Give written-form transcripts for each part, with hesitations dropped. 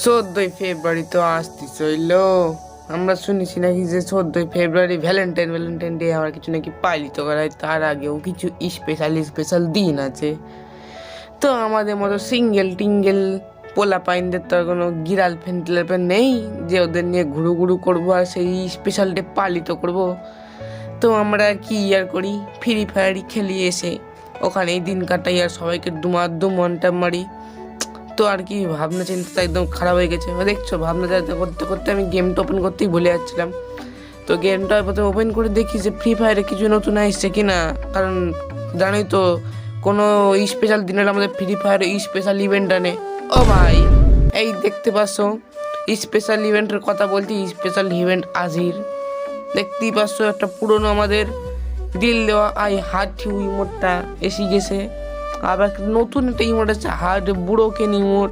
14 ফেব্রুয়ারি তো আসতে চইল। আমরা শুনেছি নাকি যে 14 ফেব্রুয়ারি ভ্যালেন্টাইন ডে আমার কিছু নাকি পালিত করা হয়, তার আগেও কিছু স্পেশাল দিন আছে। তো আমাদের মতো সিঙ্গেল পোলা পাইনদের তো আর কোনো গিরাল ফ্যান নেই যে ওদের নিয়ে ঘুরু করবো আর সেই স্পেশাল ডে পালিত করব। তো আমরা কি আর করি, ফ্রি ফায়ারই খেলি, এসে ওখানেই দিন কাটাই আর সবাইকে দুম ওয়ানটা মারি। তো আর কি ভাবনা চিন্তা একদম খারাপ হয়ে গেছে। দেখছো, ভাবনা চিন্তা করতে করতে আমি গেমটা ওপেন করতেই ভুলে যাচ্ছিলাম। তো গেমটা প্রথমে ওপেন করে দেখি যে ফ্রি ফায়ারে কিছু নতুন আসছে কি না, কারণ জানোই তো কোনো স্পেশাল দিনের আমাদের ফ্রি ফায়ারে স্পেশাল ইভেন্ট আনে। ও ভাই, এই দেখতে পাচ্ছ স্পেশাল ইভেন্টের কথা বলছি, স্পেশাল ইভেন্ট আজির দেখতেই পাচ্ছ একটা পুরনো আমাদের দিল দেওয়া হার্ট ইমোটটা এসে গেছে। আবার নতুন একটা ইমোট আছে হার্ট বুড়োকেন ইমোট,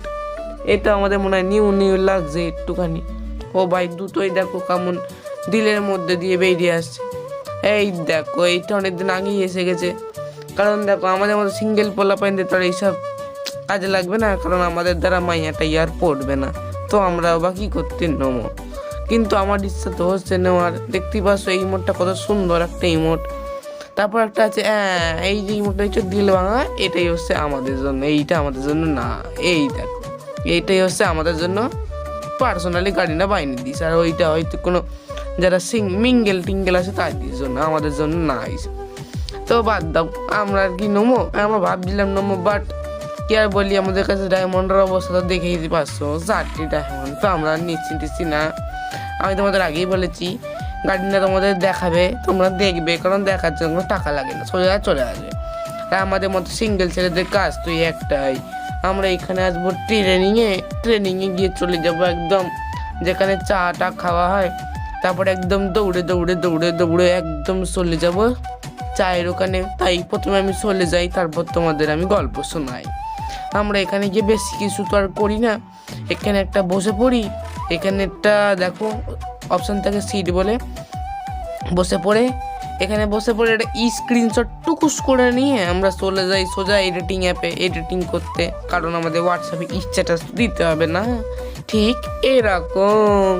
এটা আমাদের মনে হয় নিউ লাগছে একটুখানি। ও ভাই, দুটোই দেখো কেমন দিলের মধ্যে দিয়ে বেরিয়ে আসছে। এই দেখো, এইটা অনেকদিন আগেই এসে গেছে, কারণ দেখো আমাদের মতো সিঙ্গেল পোলা পাইনদের তো এইসব কাজে লাগবে না, কারণ আমাদের দ্বারা মাইয়াটা ইয়ার পড়বে না। তো আমরাও বা কী করতে নেবো, কিন্তু আমার ইচ্ছা তো হচ্ছে নেওয়ার। দেখতেই পাচ্ছ এই ইমোটটা কত সুন্দর একটা ইমোট। তারপর একটা আছে এই যে ইমোটটা হচ্ছে দিল ভাঙা, এটাই হচ্ছে আমাদের জন্য, এইটা আমাদের জন্য না। এই দেখো, এইটাই হচ্ছে আমাদের জন্য পার্সোনালি গাড়িটা বাইনে দিস, আর ওইটা হয়তো কোনো যারা টিঙ্গেল আছে তাদের জন্য, আমাদের জন্য না। তো বাদ দাও, আমরা আর কি নেবো, আমরা ভাবছিলাম নেবো, বাট কি আর বলি, আমাদের কাছে ডায়মন্ডের অবস্থা তো দেখেই পাচ্ছো, 4টি ডায়মন্ড। তো আমরা নিচ্ছি না। আমি তোমাদের আগেই বলেছি গাড়িটা তোমাদের দেখাবে, তোমরা দেখবে, কারণ দেখার জন্য টাকা লাগে না, সোজা চলে আসবে। আর আমাদের মতো সিঙ্গেল ছেলেদের কাজ তো একটাই, আমরা এখানে আসবো ট্রেনিংয়ে গিয়ে চলে যাব একদম যেখানে চাটা খাওয়া হয়, তারপরে একদম দৌড়ে একদম চলে যাব চায়ের ওখানে। তাই প্রথমে আমি চলে যাই, তারপর তোমাদের আমি গল্প শোনাই। আমরা এখানে গিয়ে বেশি কিছু তো আর করি না, এখানে একটা বসে পড়ি, এখানে একটা দেখো অপশান থাকে সিট বলে, বসে পড়ে একটা স্ক্রিনশট টুকুস করে নিয়ে আমরা চলে যাই সোজা এডিটিং অ্যাপে এডিটিং করতে, কারণ আমাদের হোয়াটসঅ্যাপে স্ট্যাটাস দিতে হবে না, ঠিক এরকম।